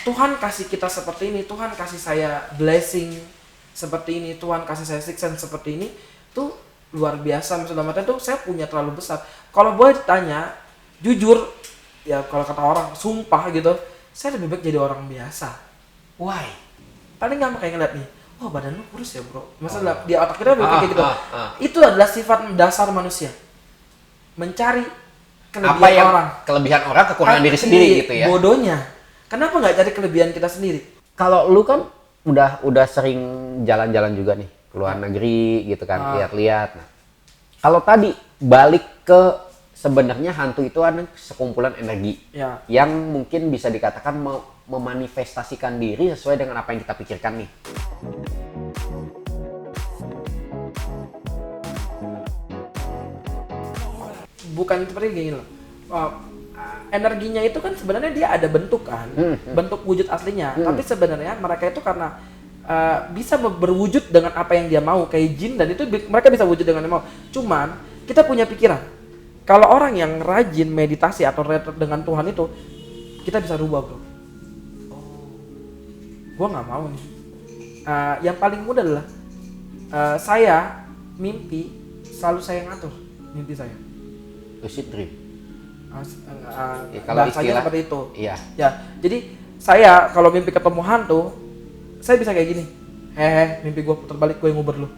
Tuhan kasih kita seperti ini, Tuhan kasih saya blessing seperti ini, Tuhan kasih saya six sense seperti ini, tuh luar biasa. Maksudnya tuh saya punya terlalu besar. Kalau boleh ditanya, jujur, ya kalau kata orang, sumpah gitu, saya lebih baik jadi orang biasa. Why? Paling gampang kayak ngeliat nih, wah badan lu kurus ya bro. Maksudnya di otak kita kayak gitu. Itu adalah sifat dasar manusia. Mencari kelebihan orang. Kelebihan orang, kekurangan diri sendiri gitu ya. Bodohnya. Kenapa nggak cari kelebihan kita sendiri? Kalau lu kan udah sering jalan-jalan juga nih, ke luar negeri gitu kan, lihat-lihat. Nah, kalau tadi balik ke sebenarnya hantu itu ada sekumpulan energi yang mungkin bisa dikatakan memanifestasikan diri sesuai dengan apa yang kita pikirkan nih. Bukan seperti gini loh. Energinya itu kan sebenarnya dia ada bentuk kan, bentuk wujud aslinya. Tapi sebenarnya mereka itu karena bisa berwujud dengan apa yang dia mau, kayak jin, dan itu mereka bisa wujud dengan yang mau. Cuman kita punya pikiran, kalau orang yang rajin meditasi atau retret dengan Tuhan itu, kita bisa rubah bro. Gua nggak mau nih. Yang paling mudah adalah saya mimpi selalu saya ngatur mimpi saya. Lucid dream. Kalau istilah seperti itu. Iya. Ya, jadi saya kalau mimpi ketemu hantu, saya bisa kayak gini. Mimpi gue putar balik, gue yang nguber lu.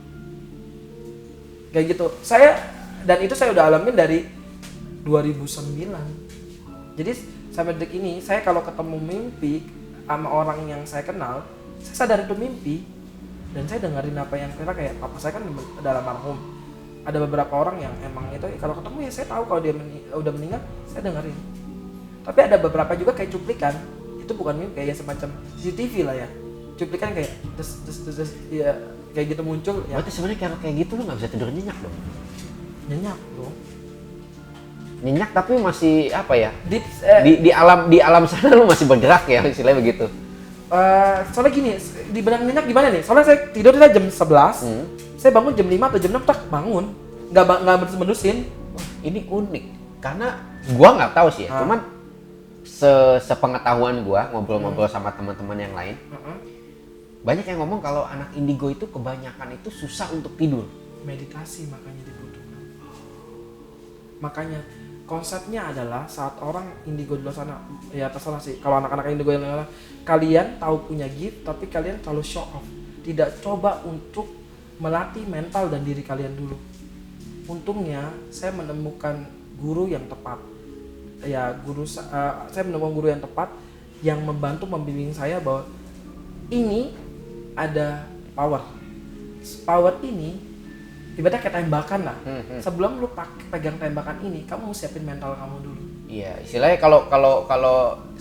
Kayak gitu. Dan itu saya udah alamin dari 2009. Jadi sampai detik ini, saya kalau ketemu mimpi sama orang yang saya kenal, saya sadar itu mimpi, dan saya dengerin apa yang kayak papa saya kan dalam almarhum. Ada beberapa orang yang emang itu kalau ketemu ya saya tahu kalau dia udah meninggal, saya dengerin. Tapi ada beberapa juga kayak cuplikan, itu bukan mimpi, kayak semacam CCTV lah ya. Cuplikan kayak des ya kayak gitu muncul ya. Berarti sebenarnya kalau kayak gitu lu nggak bisa tidur nyenyak dong. Nyenyak dong. Nyenyak tapi masih apa ya? Di alam sana lu masih bergerak ya, istilahnya begitu. Soalnya gini, dibilang nyenyak gimana nih? Soalnya saya tidur jam 11. Saya bangun jam 5 atau jam 6 tak bangun. Enggak berus-merusin. Ini unik karena gua nggak tahu sih ya. Cuman sepengetahuan gua ngobrol-ngobrol sama teman-teman yang lain. Banyak yang ngomong kalau anak indigo itu kebanyakan itu susah untuk tidur. Meditasi makanya dibutuhkan. Makanya konsepnya adalah saat orang indigo di luar sana, ya terserah sih. Kalau anak-anak indigo yang lain, kalian tahu punya gift tapi kalian terlalu show off. Tidak coba untuk melatih mental dan diri kalian dulu. Untungnya saya menemukan guru yang tepat. Ya saya menemukan guru yang tepat yang membantu membimbing saya bahwa ini ada power. Power ini ibaratnya kayak tembakan lah. Sebelum lu pegang tembakan ini, kamu siapin mental kamu dulu. Iya, istilahnya kalau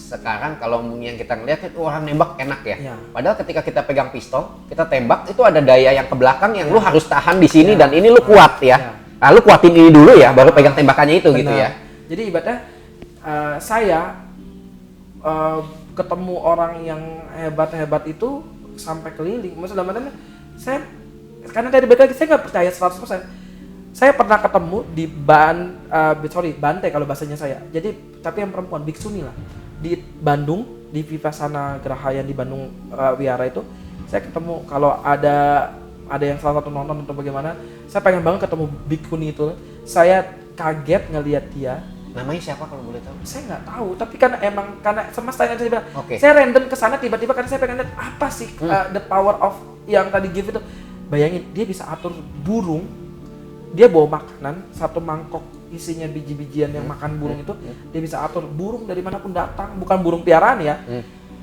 sekarang kalau yang kita ngeliat itu orang nembak enak ya. Padahal ketika kita pegang pistol, kita tembak itu ada daya yang ke belakang yang lu harus tahan di sini dan ini lu kuat ya. Nah, lu kuatin ini dulu ya, baru pegang tembakannya itu. Benar. Gitu ya. Jadi ibaratnya saya ketemu orang yang hebat-hebat itu sampai keliling. Maksudnya saya karena dari balik lagi saya nggak percaya 100%. Saya pernah ketemu di Bante kalau bahasanya saya. Jadi tapi yang perempuan biksuni lah. Di Bandung, di Vipassana Graha yang di Bandung Wihara itu, saya ketemu kalau ada yang salah satu nonton atau bagaimana, saya pengen banget ketemu bikuni itu. Saya kaget ngelihat dia. Namanya siapa kalau boleh tahu? Saya nggak tahu, tapi karena semesta yang saya bilang, saya random kesana tiba-tiba karena saya pengen lihat apa sih the power of yang tadi give itu. Bayangin dia bisa atur burung. Dia bawa makanan, satu mangkok isinya biji-bijian yang makan burung itu, dia bisa atur burung dari manapun datang, bukan burung piaraan ya.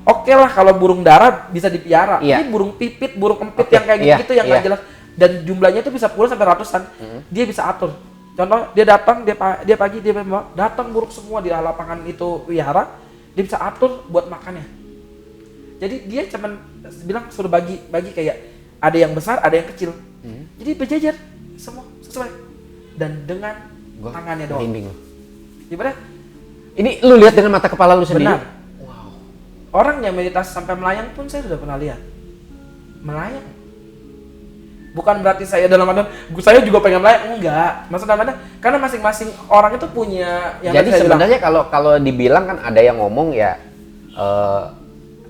Oke lah kalau burung darah bisa dipiara, ini burung pipit, burung empit yang kayak gitu yang nggak jelas, dan jumlahnya itu bisa puluhan sampai ratusan, dia bisa atur. Contoh dia datang, dia pagi dia datang burung semua di lapangan itu wihara, dia bisa atur buat makannya. Jadi dia cuman bilang suruh bagi kayak ada yang besar, ada yang kecil, jadi berjajar semua sesuai dan dengan tangannya doang. Gimana? Ini lu lihat dengan mata kepala lu sendiri? Benar. Wow. Orang yang meditasi sampai melayang pun saya sudah pernah lihat. Melayang. Bukan berarti saya dalam artian saya juga pengen melayang, enggak. Maksudnya karena masing-masing orang itu punya yang. Jadi sebenarnya kalau dibilang kan ada yang ngomong ya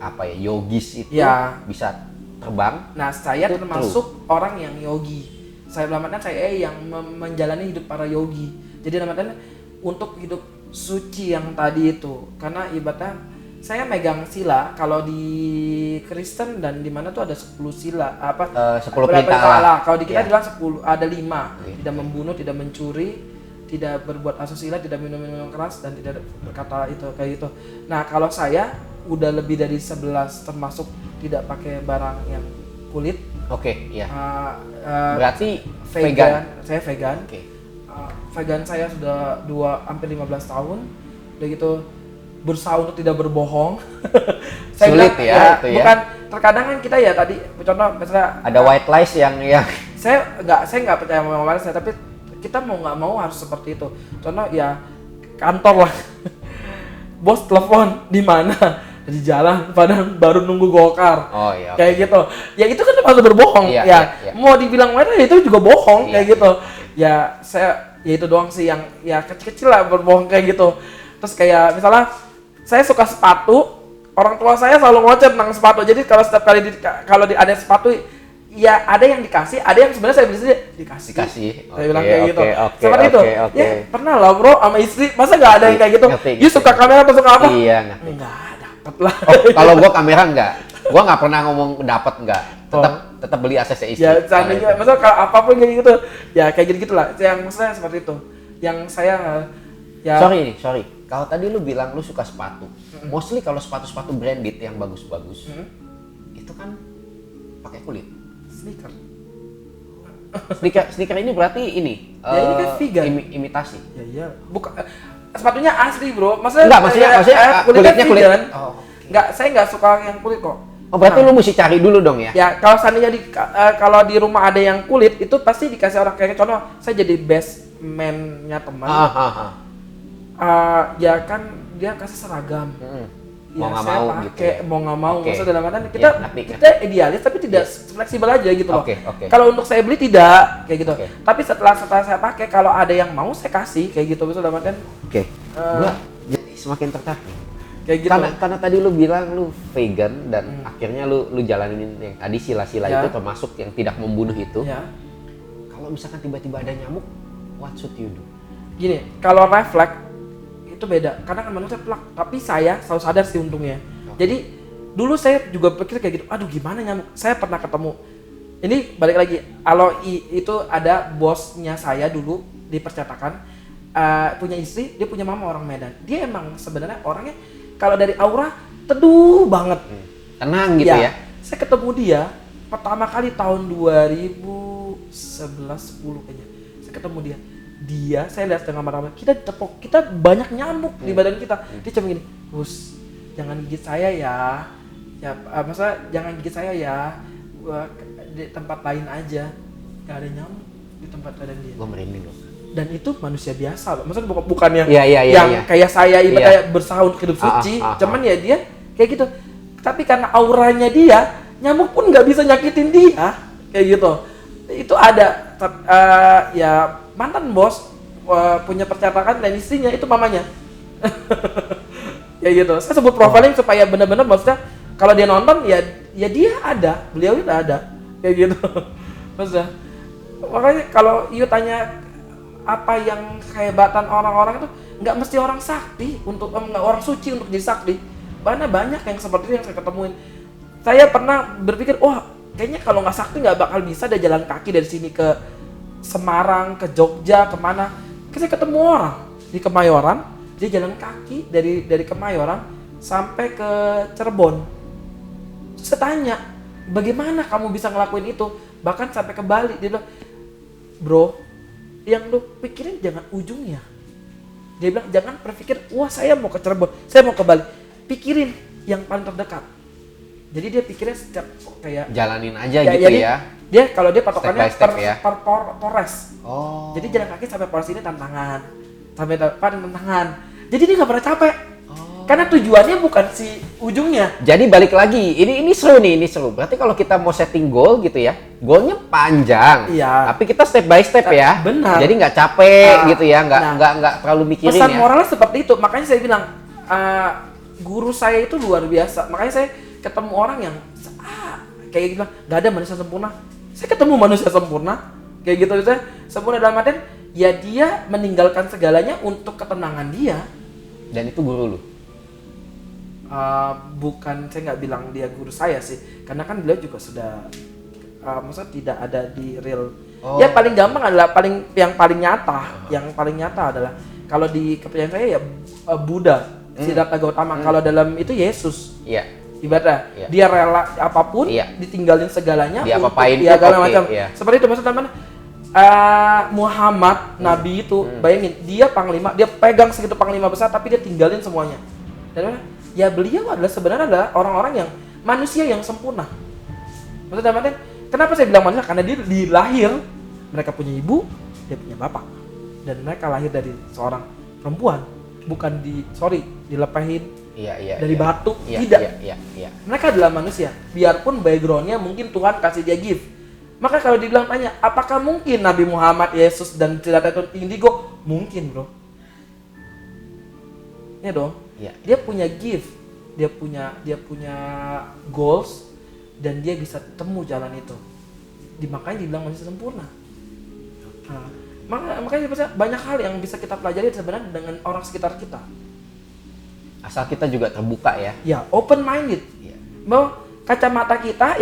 apa ya, yogis itu bisa terbang. Nah, saya termasuk orang yang yogi. Saya dalam artian saya yang menjalani hidup para yogi. Jadi dalam artian untuk hidup suci yang tadi itu, karena ibaratnya saya megang sila. Kalau di Kristen dan di mana tuh ada 10 sila, 10 perintah Allah. Kalau di kita bilang 10, ada 5. Tidak membunuh, tidak mencuri, tidak berbuat asusila, tidak minum keras, dan tidak berkata itu kayak gitu. Nah, kalau saya udah lebih dari 11, termasuk tidak pakai barang yang kulit. Oke, iya. Berarti vegan. Saya vegan. Vegan saya sudah hampir 15 tahun. Udah gitu berusaha untuk tidak berbohong. Saya sulit bilang, ya, itu ya. Bukan, terkadang kan kita ya tadi contoh misalnya ada white lies yang saya nggak percaya sama white lies, tapi kita mau nggak mau harus seperti itu. Contoh ya kantor lah. Bos telepon di mana? Di jalan, padahal baru nunggu Gokar. Oh iya. Kayak gitu. Ya itu kan termasuk berbohong. Iya. Mau dibilang white lies itu juga bohong kayak gitu. Ya saya ya itu doang sih yang ya kecil-kecil lah berbohong kayak gitu. Terus kayak misalnya saya suka sepatu, orang tua saya selalu ngoceh tentang sepatu. Jadi kalau setiap kali kalau ada sepatu, ya ada yang dikasih, ada yang sebenarnya saya beli sendiri dikasih. Saya bilang kayak gitu. Seperti itu. Ya pernah lah bro sama istri, masa nggak ada yang kayak gitu? You suka kamera atau suka apa? Iya ngerti. Enggak dapet lah. Kalau gua kamera enggak, gua nggak pernah ngomong dapet enggak. Tetap beli ACC istri. Ya seandainya, maksudnya kalau apapun kayak gitu, ya kayak gitu-gitulah. Yang maksudnya seperti itu. Yang saya ya. Sorry. Kalau tadi lu bilang lu suka sepatu, mostly kalau sepatu-sepatu branded yang bagus-bagus, itu kan pakai kulit. Sneaker ini berarti ini. Ya ini kan vegan. Imitasi. Ya. Bukan. Sepatunya asli bro. Maksudnya kulitnya kulit. Oh. Enggak, saya nggak suka yang kulit kok. Oh berarti lu mesti cari dulu dong ya? Ya kalau seandainya kalau di rumah ada yang kulit, itu pasti dikasih orang kayak contoh. Saya jadi best man-nya teman. Ya kan dia kasih seragam. Mau nggak mau gitu. Mau nggak mau. Maksudnya dalam artian kita idealis tapi tidak fleksibel aja gitu loh. Kalau untuk saya beli tidak kayak gitu. Tapi setelah saya pakai, kalau ada yang mau saya kasih kayak gitu. Maksudnya dalam artian. Gua jadi semakin tertarik. Kayak gitu. Karena tadi lu bilang lu vegan dan akhirnya lu jalanin yang tadi sila-sila itu termasuk yang tidak membunuh itu. Kalau misalkan tiba-tiba ada nyamuk, what should you do? Gini, kalau refleks itu beda, karena kan manusia pelak, tapi saya selalu sadar sih untungnya. Jadi dulu saya juga pikir kayak gitu, aduh gimana nyamuk. Saya pernah ketemu, ini balik lagi, kalau itu ada bosnya saya dulu di percetakan, punya istri, dia punya mama orang Medan. Dia emang sebenarnya orangnya kalau dari aura teduh banget, tenang gitu ya. Saya ketemu dia pertama kali tahun 2011-10 kayaknya, saya ketemu dia saya lihat dengan mata kita banyak nyamuk di badan kita. Dia cuma gini, Gus, jangan gigit saya ya maksudnya jangan gigit saya ya, di tempat lain aja gak ada nyamuk di tempat badan dia. Gua merinding loh. Dan itu manusia biasa loh, maksudnya bukan yang kayak saya ibaratnya berusaha untuk hidup suci, cuman ya dia kayak gitu. Tapi karena auranya dia, nyamuk pun nggak bisa nyakitin dia kayak gitu. Itu ada ya mantan bos punya percetakan dan istrinya itu mamanya. Ya gitu. Saya sebut profiling supaya benar-benar maksudnya kalau dia nonton ya dia ada, beliau itu ada kayak gitu. Maksudnya makanya kalau you tanya apa yang kehebatan orang-orang itu nggak mesti orang sakti untuk nggak orang suci untuk jadi sakti. Banyak yang seperti itu yang saya ketemuin. Saya pernah berpikir, kayaknya kalau nggak sakti nggak bakal bisa ada jalan kaki dari sini ke Semarang, ke Jogja, kemana. Saya ketemu orang di Kemayoran, dia jalan kaki dari Kemayoran sampai ke Cirebon. Saya tanya, bagaimana kamu bisa ngelakuin itu? Bahkan sampai ke Bali. Dia bilang, bro, yang lu pikirin jangan ujungnya. Dia bilang, jangan berpikir, saya mau ke Cirebon, saya mau ke Bali. Pikirin yang paling terdekat. Jadi dia pikirnya setiap kayak jalanin aja gitu ya. Dia kalau dia patokannya per Polres. Jadi jalan kaki sampai Polres ini tantangan. Sampai tantangan. Jadi dia nggak pernah capek. Karena tujuannya bukan si ujungnya. Jadi balik lagi, ini seru nih, ini seru. Berarti kalau kita mau setting goal gitu ya, goalnya panjang. Iya. Tapi kita step by step ya. Benar. Jadi nggak capek gitu ya, nggak terlalu mikirin ya. Pesan moralnya seperti itu. Makanya saya bilang, guru saya itu luar biasa. Makanya saya ketemu orang yang kayak gitu, nggak ada manusia sempurna. Saya ketemu manusia sempurna, kayak gitu. Saya sempurna dalam artian ya dia meninggalkan segalanya untuk ketenangan dia. Dan itu guru lu? Bukan, saya nggak bilang dia guru saya sih, karena kan beliau juga sudah maksudnya tidak ada di real. Ya paling gampang adalah yang paling nyata adalah kalau di kepercayaan saya ya Buddha, Siddhartha Gautama. Kalau dalam itu Yesus. Iya. Ibaratnya dia rela apapun, ditinggalin segalanya, diapa-apain ya segala macam. Iya. Seperti itu maksudnya teman. Muhammad Nabi itu bayangin dia panglima, dia pegang segitu panglima besar tapi dia tinggalin semuanya. Dan ya beliau adalah sebenarnya orang-orang yang manusia yang sempurna. Maksudnya teman, kenapa saya bilang manusia? Karena dia dilahir, mereka punya ibu, dia punya bapak, dan mereka lahir dari seorang perempuan, bukan dilepehin dari batu, tidak. Mereka adalah manusia, biarpun backgroundnya mungkin Tuhan kasih dia gift. Maka kalau dibilang tanya, apakah mungkin Nabi Muhammad, Yesus dan Siddhartha itu indigo? Mungkin, bro. Ya dong. Dia punya gift, dia punya goals, dan dia bisa temu jalan itu. Makanya dibilang manusia sempurna. Makanya banyak hal yang bisa kita pelajari sebenarnya dengan orang sekitar kita. Asal kita juga terbuka ya. Ya, open minded. Bahwa kacamata kita,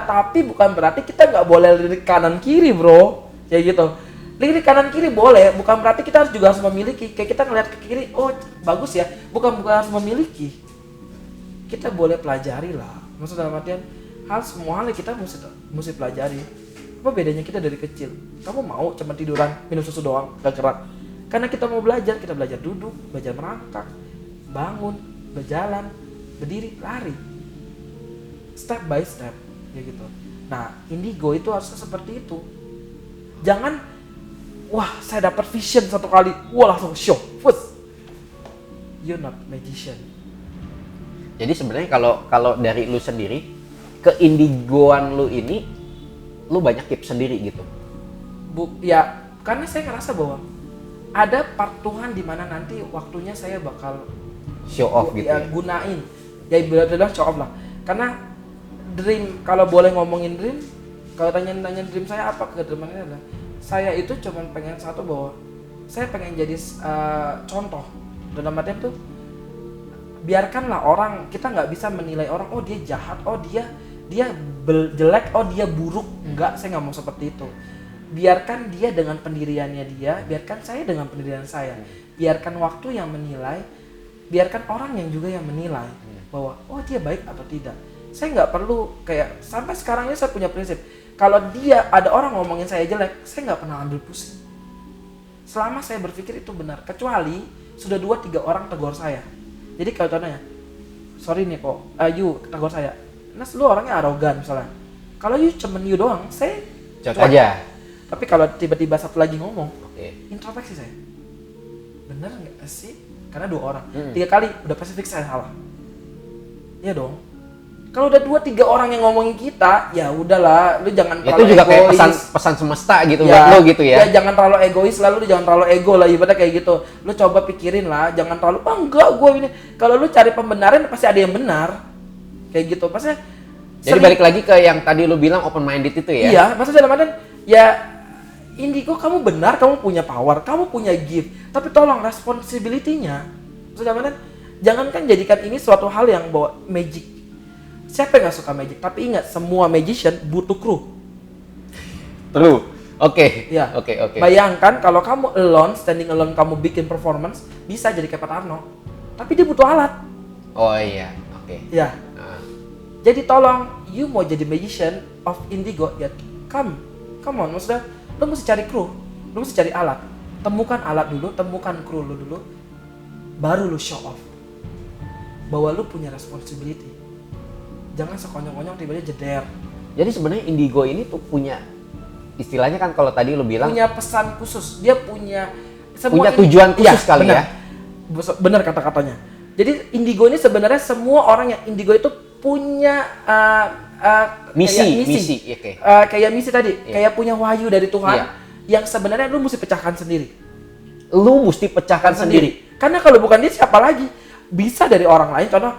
tapi bukan berarti kita nggak boleh lirik kanan kiri, bro. Kayak gitu. Lirik kanan kiri boleh, bukan berarti kita juga harus memiliki. Kayak kita ngeliat ke kiri, oh bagus ya, bukan harus memiliki. Kita boleh pelajari lah. Maksud dalam artian semua hal kita mesti pelajari. Apa bedanya kita dari kecil? Kamu mau cuma tiduran, minum susu doang, gak gerak? Karena kita mau belajar, kita belajar duduk, belajar merangkak, bangun, berjalan, berdiri, lari, step by step, kayak gitu. Nah, indigo itu harusnya seperti itu. Jangan, wah saya dapat vision satu kali, wah langsung show, you're not magician. Jadi sebenarnya kalau dari lu sendiri, keindigoan lu ini, lu banyak tips sendiri gitu? Ya, karena saya ngerasa bahwa ada part Tuhan di mana nanti waktunya saya bakal show off gitu ya? Gunain. Ya benar-benar show off lah. Karena dream, kalau boleh ngomongin dream, kalau tanya dream saya apa, kedepannya adalah saya itu cuma pengen satu, bahwa saya pengen jadi contoh. Dalam artian tuh, biarkanlah orang, kita nggak bisa menilai orang, oh dia jahat, oh dia jelek, oh dia buruk. Enggak, saya nggak mau seperti itu. Biarkan dia dengan pendiriannya dia, biarkan saya dengan pendirian saya. Biarkan waktu yang menilai, biarkan orang yang juga yang menilai bahwa oh dia baik atau tidak. Saya nggak perlu kayak, sampai sekarang ini saya punya prinsip, kalau dia ada orang ngomongin saya jelek, saya nggak pernah ambil pusing. Selama saya berpikir itu benar, kecuali sudah 2-3 orang tegur saya. Jadi kalau contohnya, sorry nih kok, you tegur saya, Nas lu orangnya arogan misalnya. Kalau you cuman you doang, saya cuek aja. Tapi kalau tiba-tiba satu lagi ngomong, introspeksi saya, bener nggak sih? Karena 2 orang, 3 kali udah pasti fix saya salah. Iya dong. Kalau udah 2-3 orang yang ngomongin kita, ya udahlah, lu jangan terlalu itu juga egois. Kayak pesan semesta gitu buat lu gitu ya. Ya jangan terlalu egois lah, lu jangan terlalu ego lah, ibaratnya kayak gitu. Lu coba pikirin lah, jangan terlalu enggak gue ini. Kalau lu cari pembenaran pasti ada yang benar. Kayak gitu. Maksudnya jadi balik lagi ke yang tadi lu bilang open minded itu ya. Iya, maksudnya dalam artian ya indigo, kamu benar, kamu punya power, kamu punya gift, tapi tolong responsibility-nya. Maksudnya dalam artian jangankan jadikan ini suatu hal yang bawa magic. Siapa yang gak suka magic? Tapi ingat, semua magician butuh kru. True. Oke. Ya. Oke. Bayangkan kalau kamu standing alone, kamu bikin performance, bisa jadi kayak Pak Tarno. Tapi dia butuh alat. Oh iya, oke. Ya. Jadi tolong, you mau jadi magician of indigo, ya come on, maksudnya lu mesti cari kru, lu mesti cari alat. Temukan alat dulu, temukan kru lu dulu, baru lu show off bahwa lu punya responsibility. Jangan sekonyong-konyong tiba-tiba jeder. Jadi sebenarnya indigo ini tuh punya, istilahnya kan kalau tadi lu bilang punya pesan khusus, dia punya tujuan khusus kali bener. ya. Benar kata-katanya. Jadi indigo ini sebenarnya semua orang yang indigo itu punya misi. Kayak misi tadi, kayak punya wahyu dari Tuhan yang sebenarnya lu mesti pecahkan sendiri. Lu mesti pecahkan sendiri. Karena kalau bukan dia siapa lagi? Bisa dari orang lain. Contoh,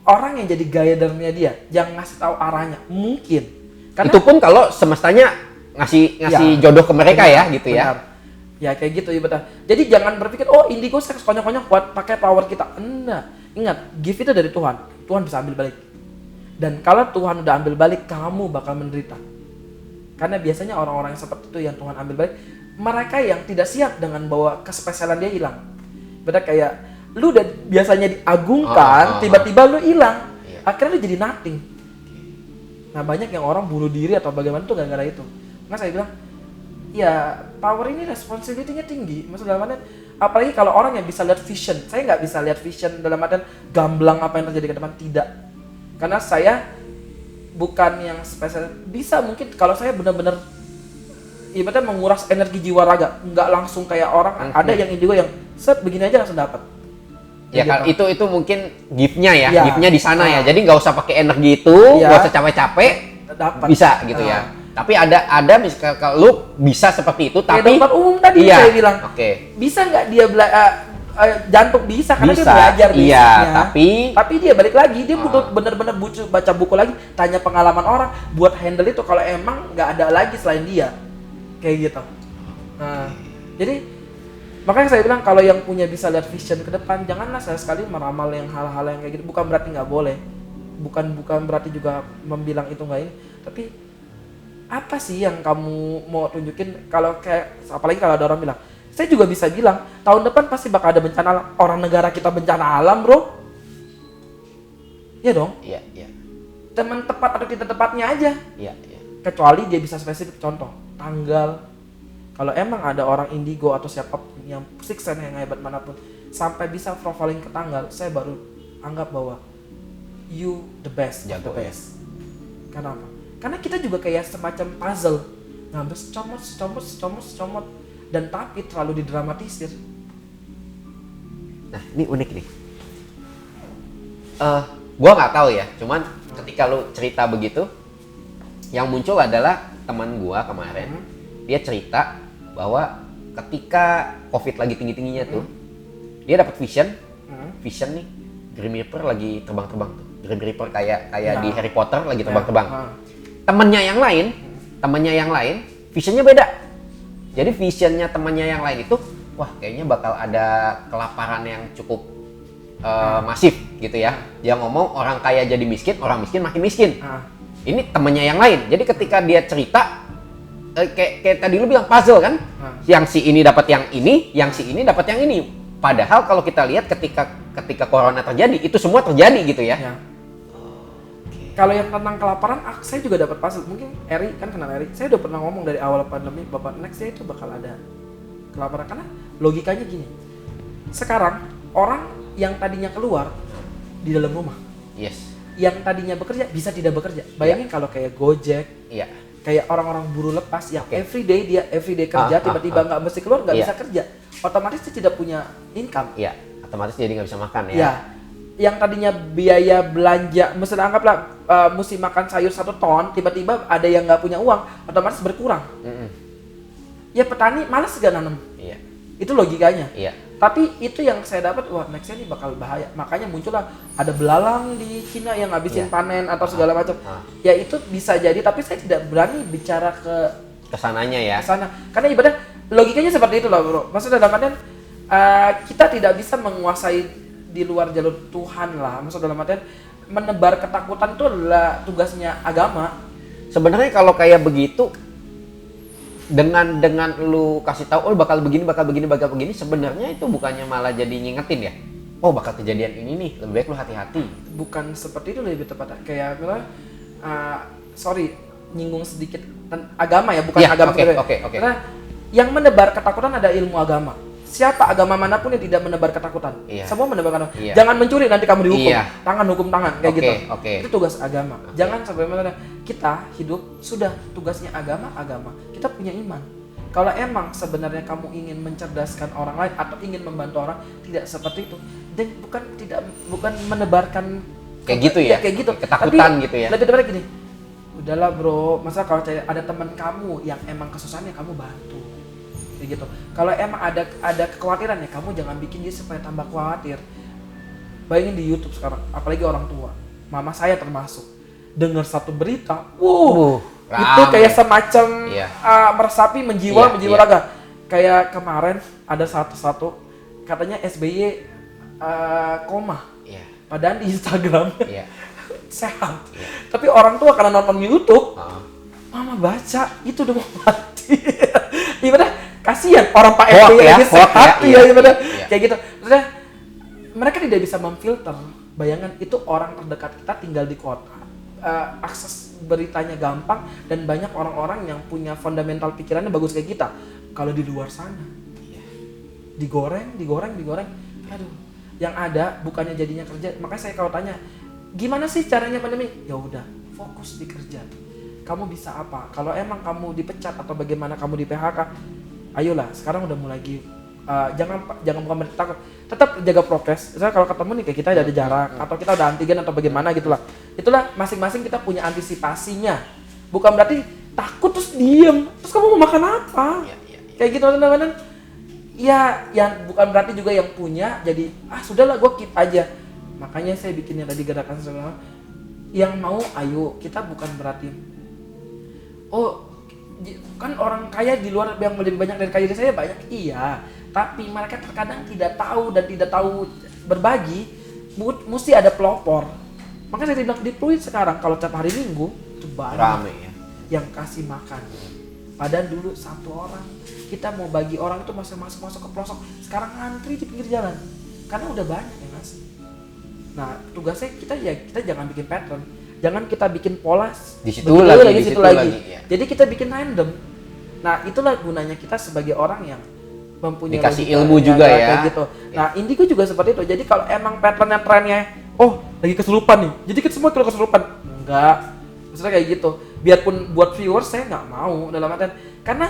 orang yang jadi guidernya dia, yang ngasih tahu arahnya, mungkin. Karena itu pun kalau semestanya ngasih jodoh ke mereka benar, ya gitu ya. Benar. Ya kayak gitu ya betul. Jadi jangan berpikir oh indigo seks konyol-konyol buat pakai power kita. Enggak. Ingat, gift itu dari Tuhan. Tuhan bisa ambil balik. Dan kalau Tuhan udah ambil balik, kamu bakal menderita. Karena biasanya orang-orang yang seperti itu yang Tuhan ambil balik, mereka yang tidak siap dengan bahwa kespesialan dia hilang. Beda kayak lu udah biasanya diagungkan, tiba-tiba lu hilang. Iya. Akhirnya lu jadi nothing. Nah, banyak yang orang bunuh diri atau bagaimana tuh gara-gara itu. Nah, saya bilang, ya power ini responsibility-nya tinggi. Maksud dalam artian, apalagi kalau orang yang bisa lihat vision. Saya nggak bisa lihat vision dalam artian gamblang apa yang terjadi ke depan, tidak. Karena saya bukan yang spesial. Bisa mungkin kalau saya benar-benar ibaratnya menguras energi jiwa raga, nggak langsung kayak orang. Ada yang indigo yang set begini aja langsung dapat. Ya kan itu mungkin gift-nya ya, gift-nya di sana ya. Jadi nggak usah pakai energi itu, nggak usah capek-capek, dapat bisa gitu ya. Tapi ada misalnya kalau lu bisa seperti itu, tapi dokter umum tadi saya bilang, bisa nggak dia jantung bisa karena dia belajar bisnisnya. Tapi dia balik lagi, dia butuh bener-bener baca buku lagi, tanya pengalaman orang buat handle itu kalau emang nggak ada lagi selain dia, kayak gitu. Nah, jadi makanya saya bilang kalau yang punya bisa lihat vision ke depan, janganlah sekali meramal yang hal-hal yang kayak gitu. Bukan berarti nggak boleh, bukan berarti juga membilang itu nggak ini, tapi apa sih yang kamu mau tunjukin? Kalau kayak apalagi kalau ada orang bilang, saya juga bisa bilang tahun depan pasti bakal ada bencana alam. Orang negara kita bencana alam, bro. Iya dong. Iya. Teman tepat atau tidak tepatnya aja. Iya. Kecuali dia bisa spesifik, contoh tanggal. Kalau emang ada orang indigo atau siapa yang six sense yang hebat manapun sampai bisa profiling ke tanggal, saya baru anggap bahwa you the best, jago, the best. Kenapa? Karena kita juga kayak semacam puzzle, ngambil comot, dan tapi terlalu didramatisir. Nah, ini unik nih. Gua nggak tahu ya, cuman ketika lu cerita begitu, yang muncul adalah teman gua kemarin. Dia cerita bahwa ketika COVID lagi tinggi-tingginya tuh, dia dapat vision nih, Grim Reaper lagi terbang-terbang tuh. Grim Reaper kayak di Harry Potter lagi terbang-terbang. Temennya yang lain, visionnya beda. Jadi visionnya temannya yang lain itu, wah kayaknya bakal ada kelaparan yang cukup masif gitu ya. Dia ngomong orang kaya jadi miskin, orang miskin makin miskin. Ini temannya yang lain. Jadi ketika dia cerita, kayak tadi lu bilang puzzle kan, yang si ini dapat yang ini, yang si ini dapat yang ini. Padahal kalau kita lihat ketika corona terjadi, itu semua terjadi gitu ya. Kalau yang tentang kelaparan, saya juga dapat puzzle. Mungkin Eri kan kenal Eri. Saya udah pernah ngomong dari awal pandemi, Bapak next ya itu bakal ada kelaparan. Karena logikanya gini. Sekarang orang yang tadinya keluar di dalam rumah, yang tadinya bekerja bisa tidak bekerja. Bayangin kalau kayak Gojek, kayak orang-orang buruh lepas yang everyday kerja, tiba-tiba nggak mesti keluar, nggak bisa kerja, otomatis dia tidak punya income. Otomatis jadi nggak bisa makan ya. Yang tadinya biaya belanja, misalnya anggaplah mesti makan sayur 1 ton, tiba-tiba ada yang nggak punya uang, otomatis berkurang. Ya petani malas gak nanam. Itu logikanya. Tapi itu yang saya dapat, wah nextnya ini bakal bahaya. Makanya muncullah ada belalang di Cina yang ngabisin panen atau segala macam. Ya itu bisa jadi, tapi saya tidak berani bicara ke sananya ya. Kesana. Karena ibadah logikanya seperti itu loh, bro. Maksudnya dalam artian kita tidak bisa menguasai di luar jalur Tuhan lah. Maksud dalam artian menebar ketakutan itu adalah tugasnya agama. Sebenarnya kalau kayak begitu dengan lu kasih tahu bakal begini, sebenarnya itu bukannya malah jadi ngingetin ya. Oh, bakal kejadian ini nih, lebih baik lu hati-hati. Bukan seperti itu, lebih tepatnya kayak misalnya nyinggung sedikit agama ya, bukan agama gitu. Karena yang menebar ketakutan ada ilmu agama. Siapa agama manapun yang tidak menebar ketakutan, semua menebar ketakutan. Jangan mencuri nanti kamu dihukum, hukum tangan kayak gitu. Itu tugas agama. Jangan sampai kita hidup sudah tugasnya agama. Kita punya iman. Kalau emang sebenarnya kamu ingin mencerdaskan orang lain atau ingin membantu orang, tidak seperti itu. Dan bukan menebarkan kayak gitu ya. Kayak gitu. Ketakutan. Tapi, gitu ya. Lebih tepatnya gini. Udahlah bro, masa kalau ada teman kamu yang emang kesusahannya kamu bantu. Gitu. Kalau emang ada kekhawatiran ya, kamu jangan bikin dia supaya tambah khawatir. Bayangin di YouTube sekarang, apalagi orang tua, mama saya termasuk, dengar satu berita, itu kayak semacam meresapi menjiwa raga. Kayak kemarin ada satu katanya SBY koma, padahal di Instagram sehat. Tapi orang tua karena nonton YouTube, mama baca itu udah mau mati. Gimana? Kasihan orang Pak SBY lagi sehat, gimana? Kayak gitu. Maksudnya mereka tidak bisa memfilter. Bayangan itu orang terdekat kita tinggal di kota. Akses beritanya gampang dan banyak orang-orang yang punya fundamental pikirannya bagus kayak kita. Kalau di luar sana digoreng, aduh, yang ada bukannya jadinya kerja. Makanya saya kalau tanya, gimana sih caranya pandemi? Ya udah, fokus di kerja. Kamu bisa apa? Kalau emang kamu dipecat atau bagaimana kamu di PHK, ayolah, sekarang udah mulai jangan bukan takut, tetap jaga prokes. Misalnya kalau ketemu nih kayak kita ada jarak atau kita udah antigen atau bagaimana gitulah. Itulah masing-masing kita punya antisipasinya. Bukan berarti takut terus diem, terus kamu mau makan apa? Kayak gitu teman-teman. Ya, yang bukan berarti juga yang punya jadi sudahlah gue keep aja. Makanya saya bikinnya tadi gerakan semua. Yang mau ayo, kita bukan berarti kan orang kaya di luar yang lebih banyak dari kaya dari saya banyak, iya. Tapi mereka terkadang tidak tahu berbagi, mesti ada pelopor. Makanya saya bilang di Pluit sekarang kalau tiap hari Minggu itu banyak rame, yang kasih makan. Padahal dulu satu orang, kita mau bagi orang itu masuk ke pelosok. Sekarang ngantri di pinggir jalan karena udah banyak yang ngasih. Nah tugasnya kita jangan bikin pattern, jangan kita bikin pola di situ lagi. Ya. Jadi kita bikin random. Nah itulah gunanya kita sebagai orang yang mempunyai dikasih ilmu juga ya. Kayak gitu. Nah Indigo juga seperti itu. Jadi kalau emang patternnya trennya, lagi kesurupan nih, jadi kita semua kalau kesurupan, enggak. Maksudnya kayak gitu. Biarpun buat viewers saya nggak mau dalam artian karena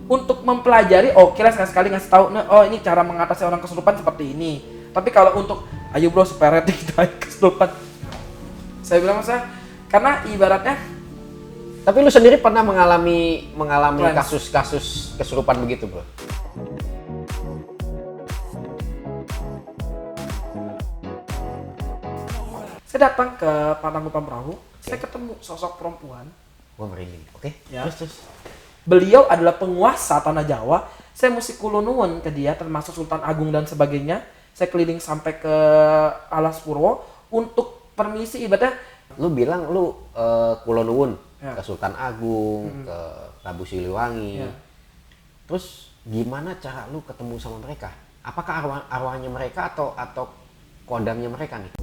untuk mempelajari, lah sekali ngasih tahu, ini cara mengatasi orang kesurupan seperti ini. Tapi kalau untuk ayo bro supaya rating kita kesurupan, saya bilang karena ibaratnya. Tapi lu sendiri pernah mengalami kasus-kasus kesurupan begitu bro? Saya datang ke Patangkupan Perahu, saya ketemu sosok perempuan. Gua merinding, ya. Terus. Beliau adalah penguasa tanah Jawa. Saya mesti kulunun ke dia, termasuk Sultan Agung dan sebagainya. Saya keliling sampai ke Alas Purwo untuk permisi ibadah. Lu bilang lu kulunun ke Sultan Agung, ke Prabu Siliwangi. Terus gimana cara lu ketemu sama mereka? Apakah arwahnya mereka atau kodamnya mereka nih?